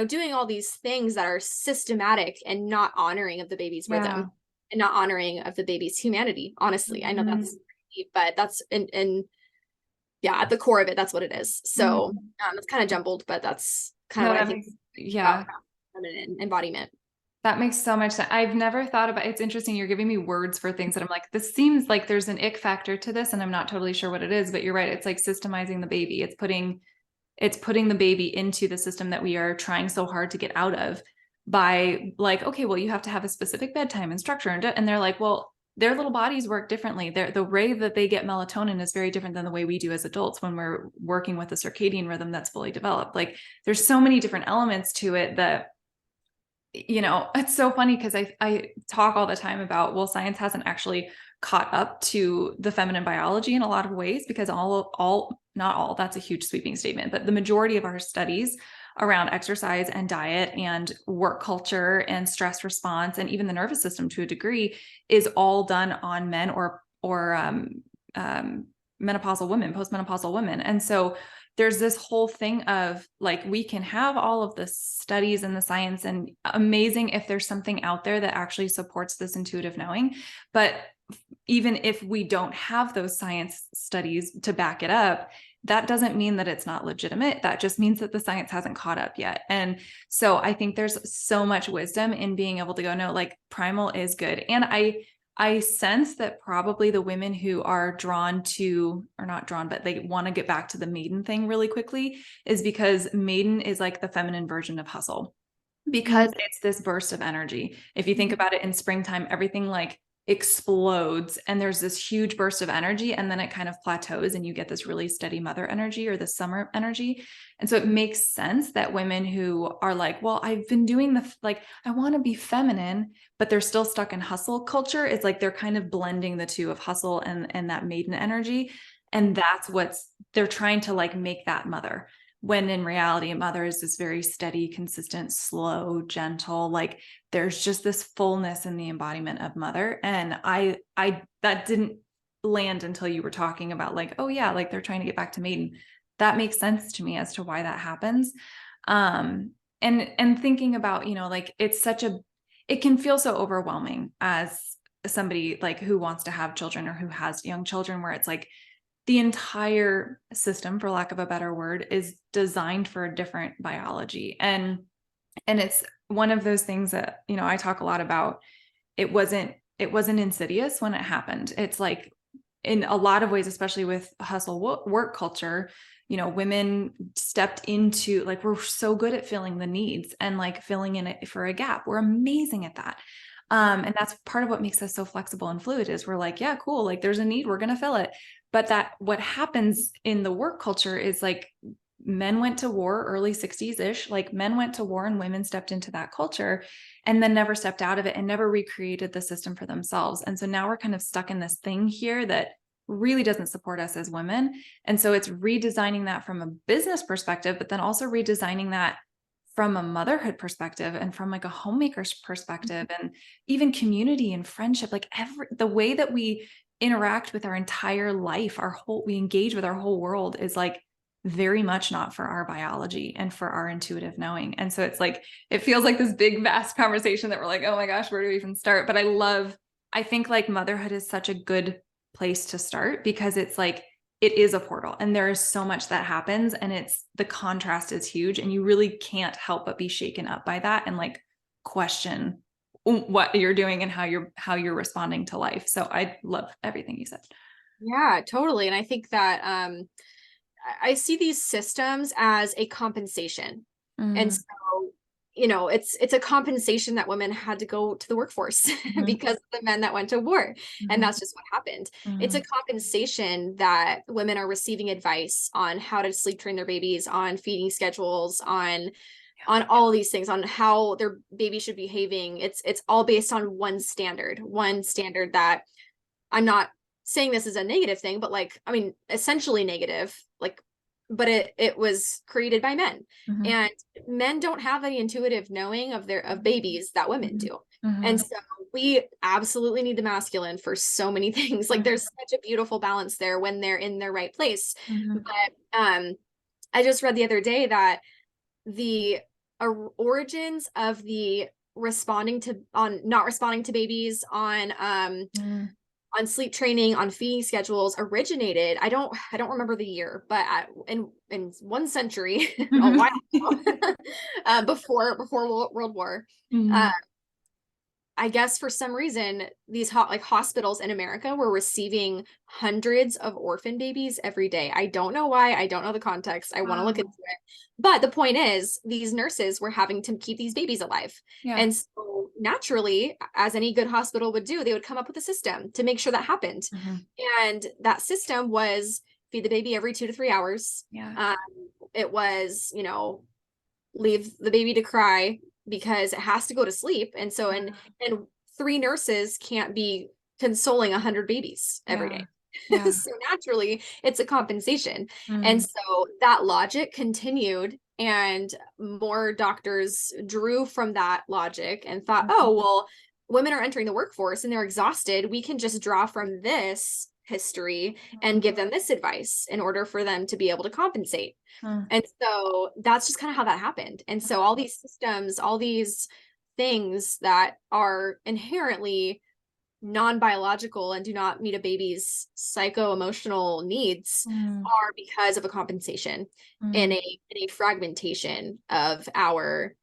doing all these things that are systematic and not honoring of the baby's Yeah. rhythm and not honoring of the baby's humanity. Honestly, I know Mhm. that's deep, but that's in yeah, at the core of it, that's what it is. So Mhm. it's kind of jumbled, but that's kind of No, what I that think makes, about yeah, feminine embodiment. that makes so much sense. I've never thought about, it's interesting. You're giving me words for things that I'm like, this seems like there's an ick factor to this, and I'm not totally sure what it is, but you're right. It's like systemizing the baby. It's putting the baby into the system that we are trying so hard to get out of by like, okay, well, you have to have a specific bedtime and structure. And they're like, well, their little bodies work differently. The way that they get melatonin is very different than the way we do as adults when we're working with a circadian rhythm that's fully developed. Like there's so many different elements to it that, it's so funny because I talk all the time about, well, science hasn't actually caught up to the feminine biology in a lot of ways, because not all, that's a huge sweeping statement, but the majority of our studies around exercise and diet and work culture and stress response and even the nervous system to a degree is all done on men or menopausal women, postmenopausal women. And so there's this whole thing of like, we can have all of the studies and the science, and amazing if there's something out there that actually supports this intuitive knowing. But even if we don't have those science studies to back it up, that doesn't mean that it's not legitimate. That just means that the science hasn't caught up yet. And so I think there's so much wisdom in being able to go, no, like primal is good. And I sense that probably the women who are drawn to, or not drawn, but they want to get back to the maiden thing really quickly, is because maiden is like the feminine version of hustle, because it's this burst of energy. If you think about it, in springtime, everything like explodes and there's this huge burst of energy, and then it kind of plateaus and you get this really steady mother energy or the summer energy. And so it makes sense that women who are like, well, I've been doing I want to be feminine, but they're still stuck in hustle culture. It's like they're kind of blending the two of hustle and that maiden energy. And that's they're trying to like make that mother, when in reality, a mother is this very steady, consistent, slow, gentle, like there's just this fullness in the embodiment of mother. And I that didn't land until you were talking about like, oh yeah, like they're trying to get back to maiden. That makes sense to me as to why that happens. And thinking about, like it can feel so overwhelming as somebody like who wants to have children or who has young children, where it's like the entire system, for lack of a better word, is designed for a different biology. And it's one of those things that, I talk a lot about. It wasn't insidious when it happened. It's like in a lot of ways, especially with hustle work culture, women stepped into, like, we're so good at filling the needs and like filling in it for a gap. We're amazing at that. And that's part of what makes us so flexible and fluid, is we're like, yeah, cool. Like there's a need, we're going to fill it. But what happens in the work culture is like men went to war, early 60s ish, like men went to war and women stepped into that culture and then never stepped out of it and never recreated the system for themselves. And so now we're kind of stuck in this thing here that really doesn't support us as women. And so it's redesigning that from a business perspective, but then also redesigning that from a motherhood perspective and from like a homemaker's perspective, and even community and friendship, like the way that we interact with our entire life, we engage with our whole world is like very much not for our biology and for our intuitive knowing. And so it's like, it feels like this big, vast conversation that we're like, oh my gosh, where do we even start? But I think like motherhood is such a good place to start, because it's like, it is a portal and there is so much that happens, and the contrast is huge, and you really can't help but be shaken up by that and like question what you're doing and how you're responding to life. So I love everything you said. Yeah, totally. And I think that I see these systems as a compensation. And so, it's a compensation that women had to go to the workforce because of the men that went to war. And that's just what happened. It's a compensation that women are receiving advice on how to sleep train their babies, on feeding schedules, on all of these things, on how their baby should be behaving. It's all based on one standard that, I'm not saying this is a negative thing, but like, I mean, essentially negative, like, but it was created by men, and men don't have the intuitive knowing of babies that women do. And so we absolutely need the masculine for so many things. Like there's such a beautiful balance there when they're in their right place. But I just read the other day that the origins of the not responding to babies, on sleep training, on feeding schedules, originated, I don't remember the year, but in 1 century, a while ago, before World War. I guess for some reason, these hospitals in America were receiving hundreds of orphan babies every day. I don't know why. I don't know the context. I want to look into it. But the point is, these nurses were having to keep these babies alive. Yeah. And so naturally, as any good hospital would do, they would come up with a system to make sure that happened. And that system was feed the baby every 2 to 3 hours. Yeah. It was, leave the baby to cry, because it has to go to sleep. And so, and 3 nurses can't be consoling 100 babies every day. Yeah. So naturally it's a compensation. And so that logic continued, and more doctors drew from that logic and thought, oh, well, women are entering the workforce and they're exhausted. We can just draw from this history and give them this advice in order for them to be able to compensate. And so that's just kind of how that happened. And so all these systems, all these things that are inherently non-biological and do not meet a baby's psycho-emotional needs are because of a compensation and a fragmentation of our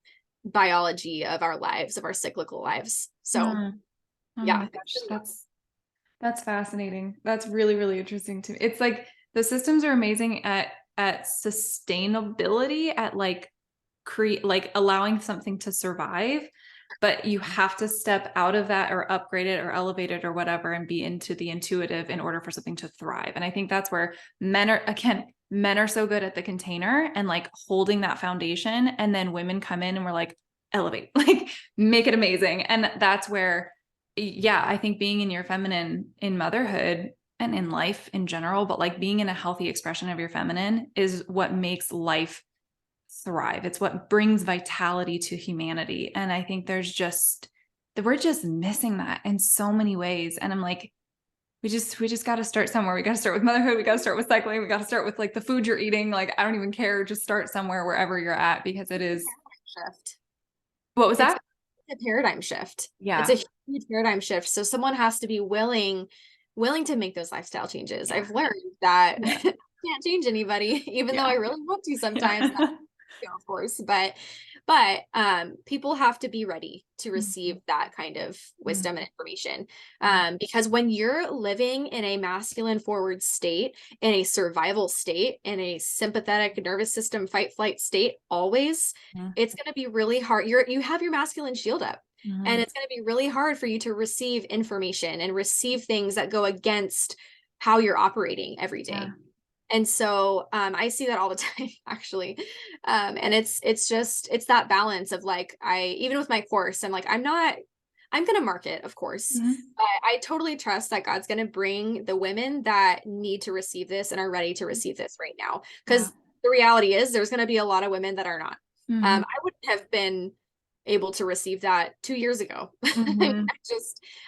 biology, of our lives, of our cyclical lives. So yeah, that's fascinating. That's really, really interesting to me. It's like the systems are amazing at sustainability, at like allowing something to survive. but you have to step out of that or upgrade it or elevate it or whatever and be into the intuitive in order for something to thrive. And I think that's where men are so good at the container and like holding that foundation. And then women come in and we're like, elevate, like make it amazing. And that's where, yeah, I think being in your feminine in motherhood and in life in general, but like being in a healthy expression of your feminine is what makes life thrive. It's what brings vitality to humanity. And I think we're just missing that in so many ways. And I'm like, we just got to start somewhere. We got to start with motherhood. We got to start with cycling. We got to start with like the food you're eating. Like, I don't even care. Just start somewhere, wherever you're at, because it is. Shift. What was that? It's a paradigm shift. Yeah. It's a huge paradigm shift. So someone has to be willing to make those lifestyle changes. Yeah. I've learned that Yeah. can't change anybody, even though I really want to sometimes. Yeah. Of course, but people have to be ready to receive that kind of wisdom and information, because when you're living in a masculine forward state, in a survival state, in a sympathetic nervous system fight flight state, always, it's going to be really hard. You have your masculine shield up, and it's going to be really hard for you to receive information and receive things that go against how you're operating every day. Yeah. And so I see that all the time, actually. And it's that balance of like, even with my course, I'm like, I'm going to market, of course. But I totally trust that God's going to bring the women that need to receive this and are ready to receive this right now. Because the reality is there's going to be a lot of women that are not. I wouldn't have been able to receive that 2 years ago.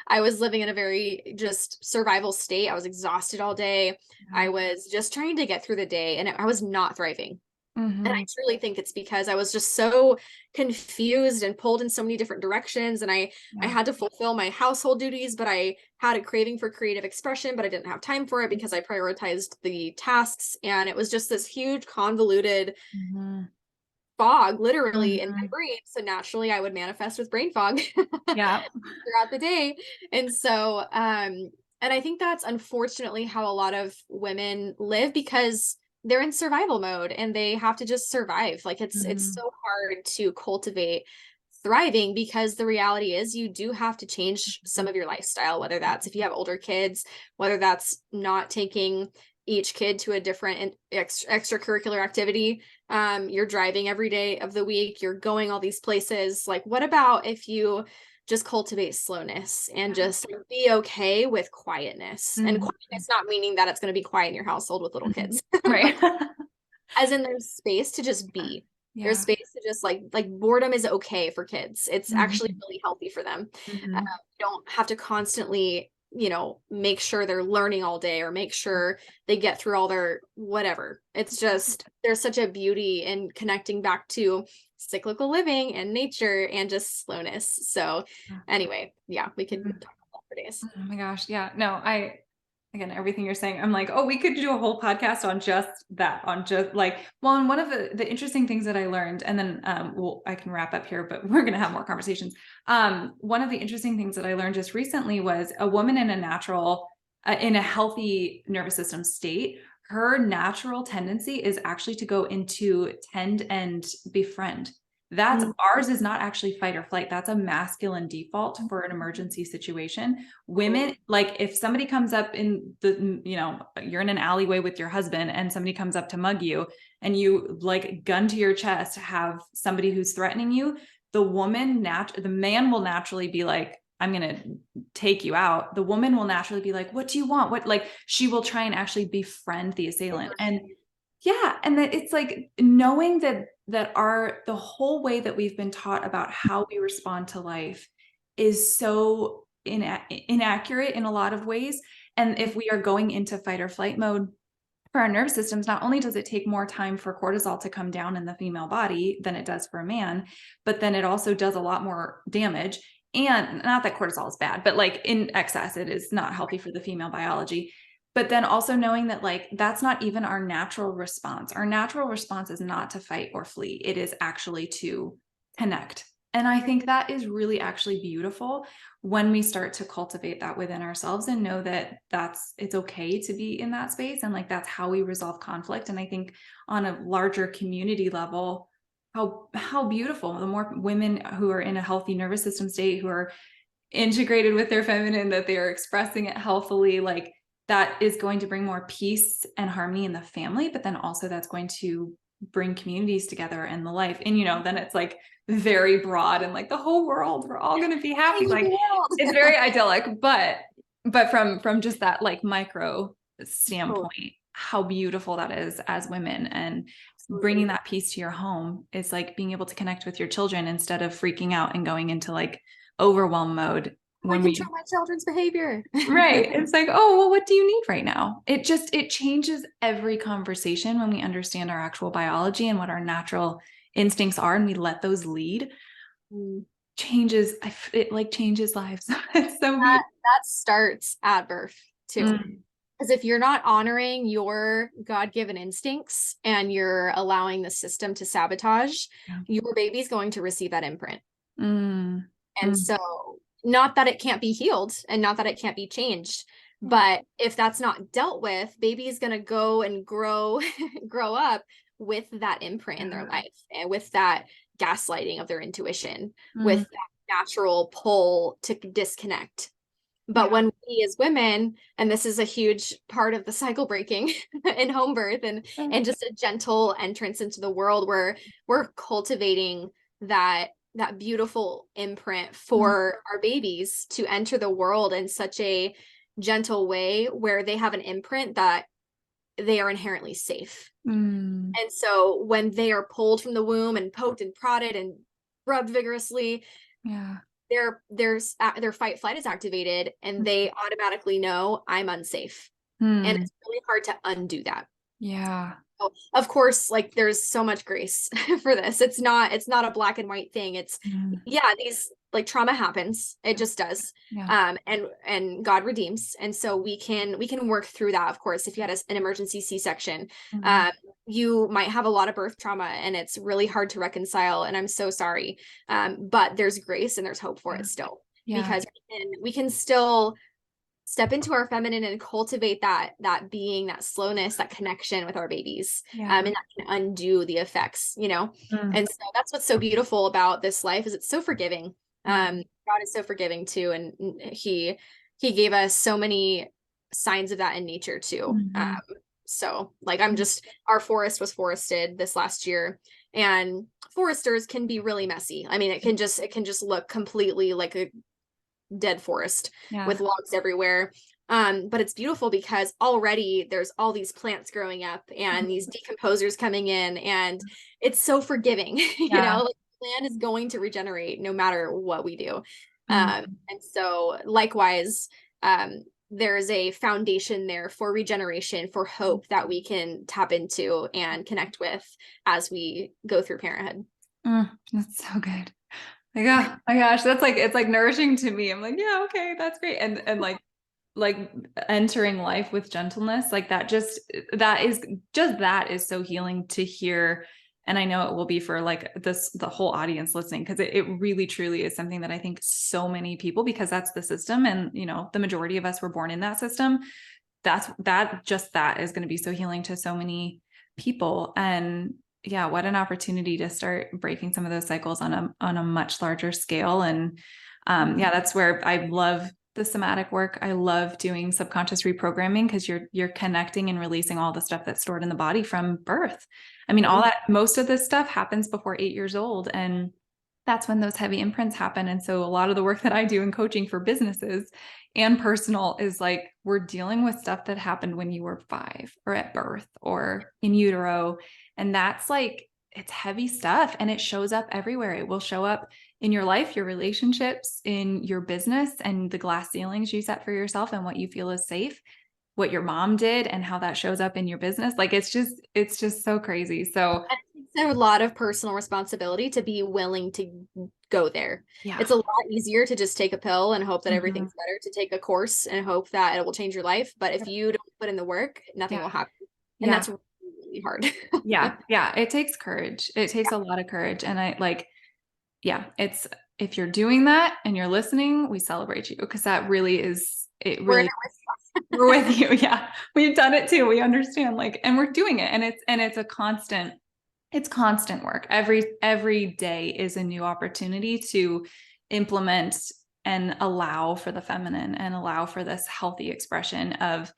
I was living in a very just survival state. I was exhausted all day. I was just trying to get through the day, and I was not thriving. And I truly think it's because I was just so confused and pulled in so many different directions. And I had to fulfill my household duties, but I had a craving for creative expression, but I didn't have time for it because I prioritized the tasks. And it was just this huge convoluted fog literally in my brain. So naturally I would manifest with brain fog throughout the day. And so, and I think that's unfortunately how a lot of women live, because they're in survival mode and they have to just survive. Like it's so hard to cultivate thriving, because the reality is you do have to change some of your lifestyle, whether that's if you have older kids, whether that's not taking each kid to a different extracurricular activity. You're driving every day of the week, you're going all these places. Like, what about if you just cultivate slowness and just be okay with quietness? And quietness not meaning that it's going to be quiet in your household with little kids, right? As in there's space to just be. There's space to just like boredom is okay for kids. It's actually really healthy for them. You don't have to constantly make sure they're learning all day or make sure they get through all their whatever. It's just, there's such a beauty in connecting back to cyclical living and nature and just slowness. So anyway, we could talk about that for days. Oh my gosh. Yeah, no, again, everything you're saying, I'm like, oh, we could do a whole podcast on just that, on just like, well, and one of the interesting things that I learned, and then I can wrap up here, but we're going to have more conversations. One of the interesting things that I learned just recently was a woman in a healthy nervous system state, her natural tendency is actually to go into tend and befriend. That's ours is not actually fight or flight. That's a masculine default for an emergency situation. Women, like if somebody comes up in you're in an alleyway with your husband and somebody comes up to mug you and you like gun to your chest, have somebody who's threatening you, the man will naturally be like, I'm going to take you out. The woman will naturally be like, what do you want? She will try and actually befriend the assailant. And and that it's like knowing that the whole way that we've been taught about how we respond to life is so inaccurate in a lot of ways. And if we are going into fight or flight mode for our nervous systems, not only does it take more time for cortisol to come down in the female body than it does for a man, but then it also does a lot more damage. And not that cortisol is bad, but like in excess, it is not healthy for the female biology. But then also knowing that like, that's not even our natural response. Our natural response is not to fight or flee. It is actually to connect. And I think that is really actually beautiful when we start to cultivate that within ourselves and know that it's okay to be in that space. And like, that's how we resolve conflict. And I think on a larger community level, how beautiful. The more women who are in a healthy nervous system state, who are integrated with their feminine, that they are expressing it healthily, like that is going to bring more peace and harmony in the family, but then also that's going to bring communities together and the life. And, then it's like very broad and like the whole world, we're all going to be happy. Like it's very idyllic, but from just that like micro standpoint, how beautiful that is as women, and bringing that peace to your home is like being able to connect with your children instead of freaking out and going into like overwhelm mode when we control my children's behavior. Right. It's like, oh, well, what do you need right now? It changes every conversation when we understand our actual biology and what our natural instincts are, and we let those lead. It like changes lives. It's so beautiful. That starts at birth too. Because if you're not honoring your God-given instincts and you're allowing the system to sabotage, your baby's going to receive that imprint. And so, not that it can't be healed and not that it can't be changed, but if that's not dealt with, baby's going to go and grow up with that imprint in their life, and with that gaslighting of their intuition, with that natural pull to disconnect. But when we as women, and this is a huge part of the cycle breaking in home birth and just a gentle entrance into the world, where we're cultivating that beautiful imprint for our babies to enter the world in such a gentle way, where they have an imprint that they are inherently safe. And so when they are pulled from the womb and poked and prodded and rubbed vigorously, their fight flight is activated, and they automatically know I'm unsafe. And it's really hard to undo that. So, of course, like there's so much grace for this. It's not a black and white thing. It's these like trauma happens. It just does. And God redeems. And so we can work through that. Of course, if you had an emergency C-section, you might have a lot of birth trauma, and it's really hard to reconcile. And I'm so sorry. But there's grace and there's hope for it still, because we can still step into our feminine and cultivate that being, that slowness, that connection with our babies. And that can undo the effects, And so that's what's so beautiful about this life, is it's so forgiving. God is so forgiving too. And he gave us so many signs of that in nature too. So like our forest was forested this last year, and foresters can be really messy. I mean, it can just look completely like a dead forest with logs everywhere. But it's beautiful because already there's all these plants growing up and these decomposers coming in, and it's so forgiving. Like the land is going to regenerate no matter what we do. And so likewise, there's a foundation there for regeneration, for hope that we can tap into and connect with as we go through parenthood. That's so good. Like, oh my gosh, that's like, it's like nourishing to me. I'm like, yeah, okay, that's great. And like entering life with gentleness, like that is so healing to hear. And I know it will be for like the whole audience listening, because it really truly is something that I think so many people, because that's the system, and the majority of us were born in that system. That is going to be so healing to so many people. And yeah, what an opportunity to start breaking some of those cycles on a much larger scale. And that's where I love the somatic work. I love doing subconscious reprogramming, because you're connecting and releasing all the stuff that's stored in the body from birth. I mean, most of this stuff happens before 8 years old, and that's when those heavy imprints happen. And so a lot of the work that I do in coaching for businesses and personal is like, we're dealing with stuff that happened when you were 5 or at birth or in utero. And that's like, it's heavy stuff, and it shows up everywhere. It will show up in your life, your relationships, in your business, and the glass ceilings you set for yourself and what you feel is safe, what your mom did and how that shows up in your business. Like, it's just so crazy. So there's a lot of personal responsibility to be willing to go there. It's a lot easier to just take a pill and hope that everything's better, to take a course and hope that it will change your life. But if you don't put in the work, nothing will happen. And that's really hard. Yeah. It takes courage. It takes a lot of courage. And it's, if you're doing that and you're listening, we celebrate you, because that really is, we're with you. Yeah. We've done it too. We understand, like, and we're doing it. And it's a constant it's constant work. Every day is a new opportunity to implement and allow for the feminine and allow for this healthy expression of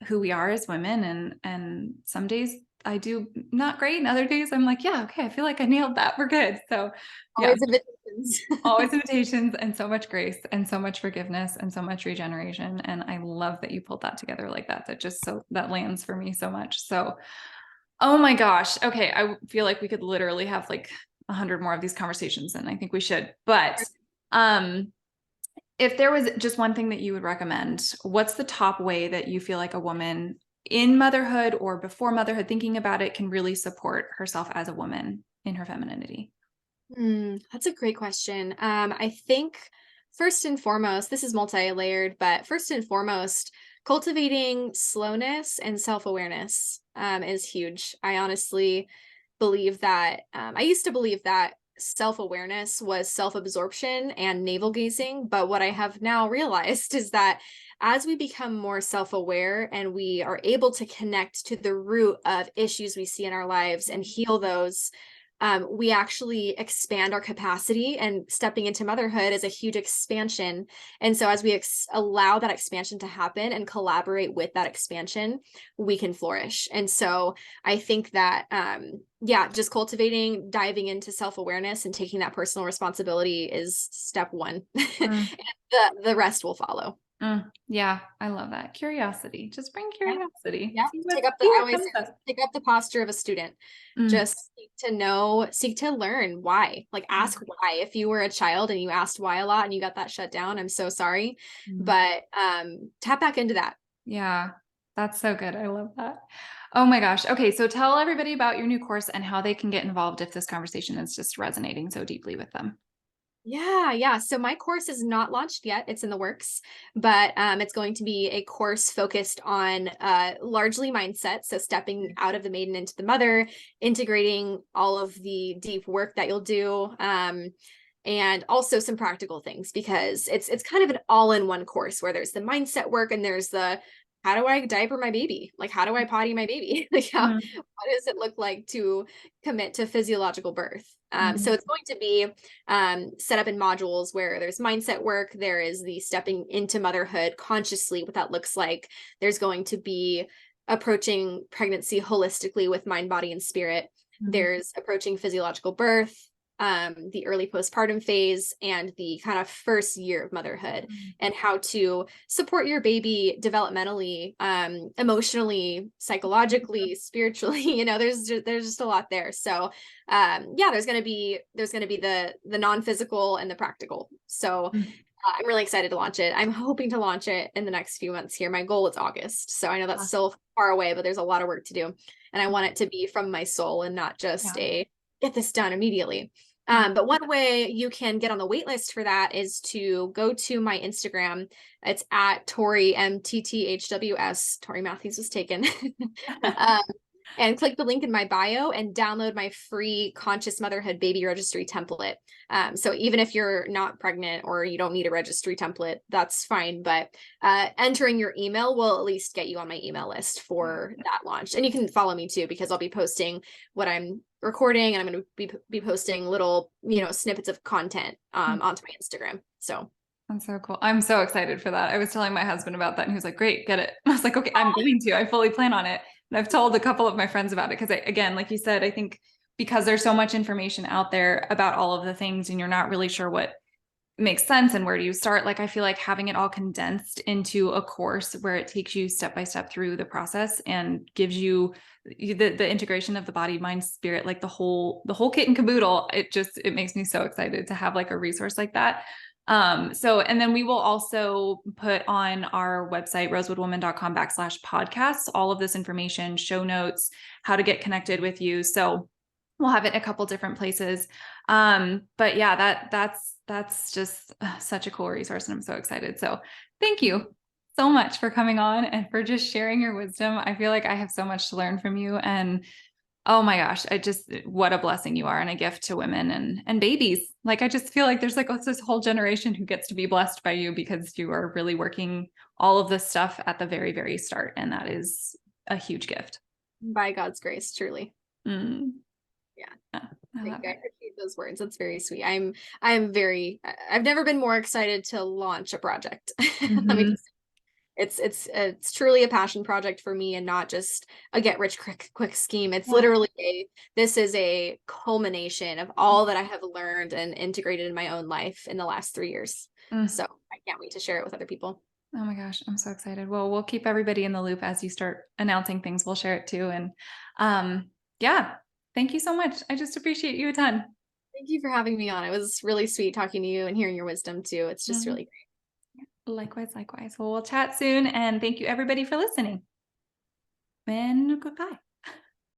who we are as women. And some days I do not great, and other days I'm like, yeah, okay, I feel like I nailed that. We're good. So yeah, Always invitations. always invitations and so much grace and so much forgiveness and so much regeneration. And I love that you pulled that together like that. That lands for me so much. So, oh my gosh. Okay. I feel like we could literally have like 100 more of these conversations, and I think we should. But um, if there was just one thing that you would recommend, what's the top way that you feel like a woman in motherhood or before motherhood, thinking about it, can really support herself as a woman in her femininity? That's a great question. I think first and foremost, this is multi-layered, but first and foremost, cultivating slowness and self-awareness is huge. I honestly believe that I used to believe that self-awareness was self-absorption and navel gazing, but what I have now realized is that as we become more self-aware and we are able to connect to the root of issues we see in our lives and heal those, we actually expand our capacity, and stepping into motherhood is a huge expansion. And so as we allow that expansion to happen and collaborate with that expansion, we can flourish. And so I think that, yeah, just cultivating, diving into self-awareness and taking that personal responsibility is step one. Mm. The rest will follow. Yeah, I love that. Curiosity. Just bring curiosity. Yeah. See I what always comes say, up. take up the posture of a student. Mm, Just seek to know, seek to learn why. Like ask why. If you were a child and you asked why a lot and you got that shut down, I'm so sorry. mm. But tap back into that. Yeah, that's so good. I love that. Oh my gosh. Okay, so tell everybody about your new course and how they can get involved if this conversation is just resonating so deeply with them. Yeah. So my course is not launched yet. It's in the works, but it's going to be a course focused on largely mindset. So stepping out of the maiden into the mother, integrating all of the deep work that you'll do. And also some practical things, because it's kind of an all-in-one course where there's the mindset work and there's the how do I diaper my baby? Like, how do I potty my baby? Like, Mm, what does it look like to commit to physiological birth? So mm, it's going to be set up in modules where there's mindset work, there is the stepping into motherhood consciously, what that looks like. There's going to be approaching pregnancy holistically with mind, body, and spirit. mm, There's approaching physiological birth, the early postpartum phase, and the kind of first year of motherhood, mm, and how to support your baby developmentally, emotionally, psychologically, spiritually. There's just a lot there. So yeah, there's going to be the non-physical and the practical. So mm. I'm really excited to launch it. I'm hoping to launch it in the next few months here. My goal is August. So I know that's still far away, but there's a lot of work to do. And I want it to be from my soul and not just Yeah. a get this done immediately. But one way you can get on the wait list for that is to go to my Instagram. It's at Tori, MTTHWS. Tori Matthews was taken. um, and click the link in my bio and download my free Conscious Motherhood Baby Registry template. So even if you're not pregnant or you don't need a registry template, that's fine. But entering your email will at least get you on my email list for that launch. And you can follow me too, because I'll be posting what I'm recording, and I'm going to be posting little, snippets of content onto my Instagram. So That's so cool. I'm so excited for that. I was telling my husband about that and he was like, great, get it. I was like, okay, I'm going to. I fully plan on it. And I've told a couple of my friends about it because, again, like you said, I think because there's so much information out there about all of the things and you're not really sure what makes sense and where do you start, like I feel like having it all condensed into a course where it takes you step by step through the process and gives you the integration of the body, mind, spirit, like the whole kit and caboodle. It makes me so excited to have like a resource like that. And then we will also put on our website, rosewoodwoman.com/podcasts, all of this information, show notes, how to get connected with you. So we'll have it in a couple different places. But yeah, that's just such a cool resource and I'm so excited. So thank you so much for coming on and for just sharing your wisdom. I feel like I have so much to learn from you, and oh my gosh, what a blessing you are and a gift to women and babies. Like, I just feel like there's like this whole generation who gets to be blessed by you because you are really working all of this stuff at the very, very start. And that is a huge gift. by God's grace, truly. Mm. Yeah. I Thank love you. I it. appreciate those words. That's very sweet. I've never been more excited to launch a project. Let me Mhm. just it's truly a passion project for me and not just a get rich quick scheme. It's Yeah. literally this is a culmination of all that I have learned and integrated in my own life in the last 3 years. Mm. So I can't wait to share it with other people. Oh my gosh, I'm so excited. Well, we'll keep everybody in the loop as you start announcing things. We'll share it too. And yeah, thank you so much. I just appreciate you a ton. Thank you for having me on. It was really sweet talking to you and hearing your wisdom too. It's just Mhm. really great. Likewise, likewise. Well, we'll chat soon. And thank you everybody for listening. And goodbye.